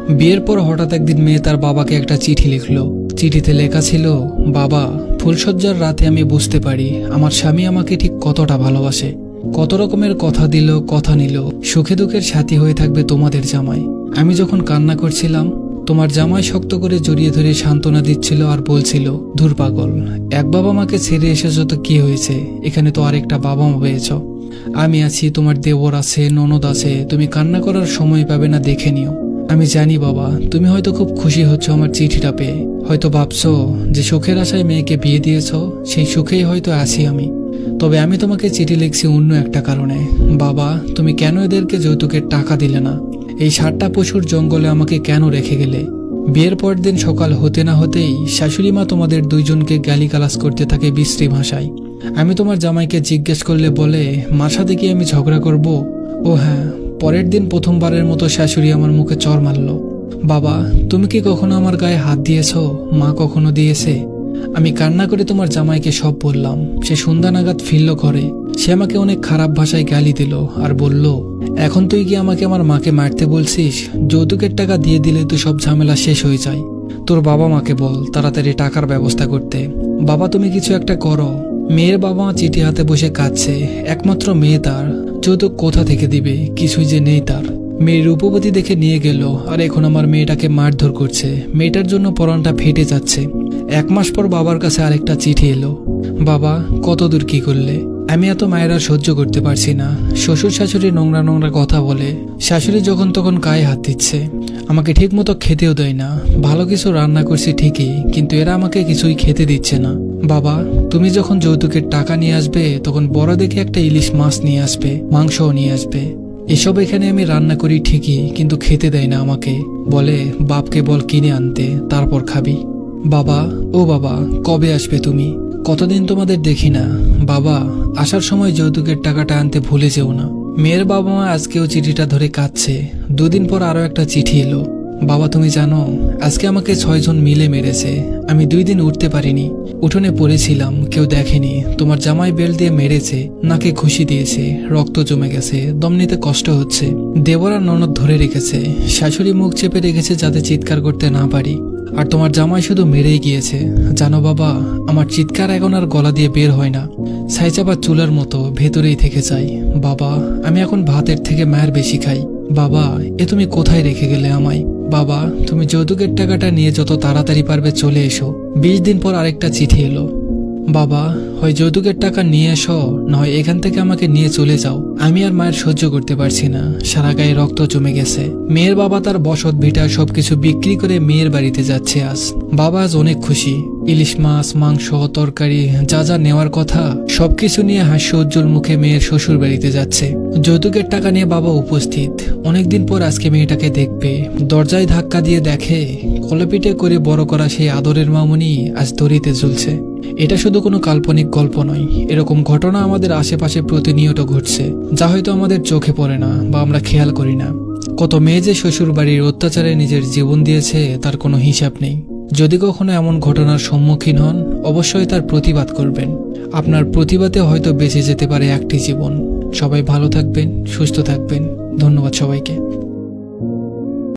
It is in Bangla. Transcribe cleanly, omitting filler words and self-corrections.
বিয়ের পর হঠাৎ একদিন মেয়ে তার বাবাকে একটা চিঠি লিখলো। চিঠিতে লেখা ছিল, বাবা, ফুলশয্যার রাতে আমি বুঝতে পারি আমার স্বামী আমাকে ঠিক কতটা ভালোবাসে। কত রকমের কথা দিল, কথা নিল, সুখে দুঃখের সাথী হয়ে থাকবে তোমাদের জামাই। আমি যখন কান্না করছিলাম, তোমার জামাই শক্ত করে জড়িয়ে ধরে সান্ত্বনা দিচ্ছিল আর বলছিল, ধুর পাগল, এক বাবা মাকে ছেড়ে এসেছ তো কি হয়েছে, এখানে তো আরেকটা বাবা মা পেয়েছ। আমি আছি, তোমার দেবর আছে, ননদ আছে, তুমি কান্না করার সময় পাবে না, দেখে নিও। আমি জানি বাবা, তুমি হয়তো খুব খুশি হচ্ছ আমার চিঠিটা পেয়ে, হয়তো ভাবছো যে সুখের আশায় মেয়েকে বিয়ে দিয়েছ, সেই সুখেই হয়তো আছি আমি। তবে আমি তোমাকে চিঠি লিখছি অন্য একটা কারণে। বাবা, তুমি কেন এদেরকে যৌতুকের টাকা দিলে না? এই 7টা পশুর জঙ্গলে আমাকে কেন রেখে গেলে? বিয়ের পর দিন সকাল হতে না হতেই শাশুড়ি মা তোমাদের দুইজনকে গালিগালাজ করতে থাকে বিশ্রী ভাষায়। আমি তোমার জামাইকে জিজ্ঞেস করলে বলে, মার সাথে কি আমি ঝগড়া করব? ও হ্যাঁ, পরের দিন প্রথমবারের মতো শাশুড়ি আমার মুখে চড় মারল। বাবা, তুমি কি কখনো আমার গায়ে হাত দিয়েছ? মা কখনো দিয়েছে? আমি কান্না করে তোমার জামাইকে সব বললাম। সে সন্ধ্যা নাগাদ ফিরল ঘরে। সে আমাকে অনেক খারাপ ভাষায় গালি দিল আর বলল, এখন তুই কি আমাকে আমার মাকে মারতে বলছিস? যৌতুকের টাকা দিয়ে দিলে তো সব ঝামেলা শেষ হয়ে যায়। তোর বাবা মাকে বল তাড়াতাড়ি টাকার ব্যবস্থা করতে। বাবা, তুমি কিছু একটা করো। মেয়ের বাবা মা চিঠি হাতে বসে কাঁদছে, একমাত্র মেয়ে তার, যৌতুক কোথা থেকে দিবে, কিছুই যে নেই তার। মেয়ের রূপবতী দেখে নিয়ে গেল আর এখন আমার মেয়েটাকে মারধর করছে। মেয়েটার জন্য পরানটা ফেটে যাচ্ছে। 1 মাস পর বাবার কাছে আরেকটা চিঠি এলো। বাবা, কত দূর কি করলে? আমি এত মায়ের আর সহ্য করতে পারছি না। শ্বশুর শাশুড়ি নোংরা নোংরা কথা বলে, শাশুড়ি যখন তখন গায়ে হাত দিচ্ছে, আমাকে ঠিক মতো খেতেও দেয় না। ভালো কিছু রান্না করছি ঠিকই, কিন্তু এরা আমাকে কিছুই খেতে দিচ্ছে না। বাবা, তুমি যখন যৌতুকের টাকা নিয়ে আসবে তখন বড় দেখে একটা ইলিশ মাছ নিয়ে আসবে, মাংসও নিয়ে আসবে। এসব এখানে আমি রান্না করি ঠিকই, কিন্তু খেতে দেয় না আমাকে। বলে, বাপকে বল কিনে আনতে, তারপর খাবি। বাবা, ও বাবা, কবে আসবে তুমি? কতদিন তোমাদের দেখি না। বাবা, আসার সময় যৌতুকের টাকাটা আনতে ভুলে যেও না। মেয়ের বাবা মা আজকেও চিঠিটা ধরে কাঁদছে। 2 দিন পর আরো একটা চিঠি এলো। বাবা, তুমি জানো আজকে আমাকে 6 জন মিলে মেরেছে। আমি 2 দিন উঠতে পারিনি। উঠোনে পড়েছিলাম, কেউ দেখেনি। তোমার জামাই বেল দিয়ে মেরেছে, নাকে ঘুষি দিয়েছে, রক্ত জমে গেছে, দম নিতে কষ্ট হচ্ছে। দেবর আর ননদ ধরে রেখেছে, শাশুড়ি মুখ চেপে রেখেছে যাতে চিৎকার করতে না পারি। আর তোমার জামাই শুধু মেরেই গিয়েছে। জানো বাবা, আমার চিৎকার এখন আর গলা দিয়ে বের হয় না, ছাইচাপা চুলার মতো ভেতরেই থেকে যায়। বাবা, আমি এখন ভাতের থেকে মায়ের বেশি খাই। বাবা, এ তুমি কোথায় রেখে গেলে আমায়? বাবা, তুমি যৌতুকের টাকাটা নিয়ে যত তাড়াতাড়ি পারবে চলে এসো। 20 দিন পর আরেকটা চিঠি এলো। বাবা, হয় যৌতুকের টাকা নিয়ে এসো, নয় এখান থেকে আমাকে নিয়ে চলে যাও। আমি আর মায়ের সহ্য করতে পারছি না, সারা গায়ে রক্ত জমে গেছে। মেয়ের বাবা তার বসত ভিটা সবকিছু বিক্রি করে মেয়ের বাড়িতে যাচ্ছে আজ। বাবা আজ অনেক খুশি। ইলিশ মাছ, মাংস, তরকারি, যা যা নেওয়ার কথা সবকিছু নিয়ে হাস্য উজ্জ্বল মুখে মেয়ের শ্বশুর বাড়িতে যাচ্ছে। যৌতুকের টাকা নিয়ে বাবা উপস্থিত। অনেকদিন পর আজকে মেয়েটাকে দেখবে। দরজায় ধাক্কা দিয়ে দেখে কলপিটে করে বড় করা সেই আদরের মামুনি আজ দড়িতে ঝুলছে। এটা শুধু কোনো কাল্পনিক গল্প নয়, এরকম ঘটনা আমাদের আশেপাশে প্রতিনিয়ত ঘটছে, যা হয়তো আমাদের চোখে পড়ে না বা আমরা খেয়াল করি না। কত মেয়ে যে শ্বশুর বাড়ির অত্যাচারে নিজের জীবন দিয়েছে তার কোনো হিসাব নেই। যদি কখনো এমন ঘটনার সম্মুখীন হন, অবশ্যই তার প্রতিবাদ করবেন। আপনার প্রতিবাদে হয়তো বেঁচে যেতে পারে একটি জীবন। সবাই ভালো থাকবেন, সুস্থ থাকবেন। ধন্যবাদ সবাইকে।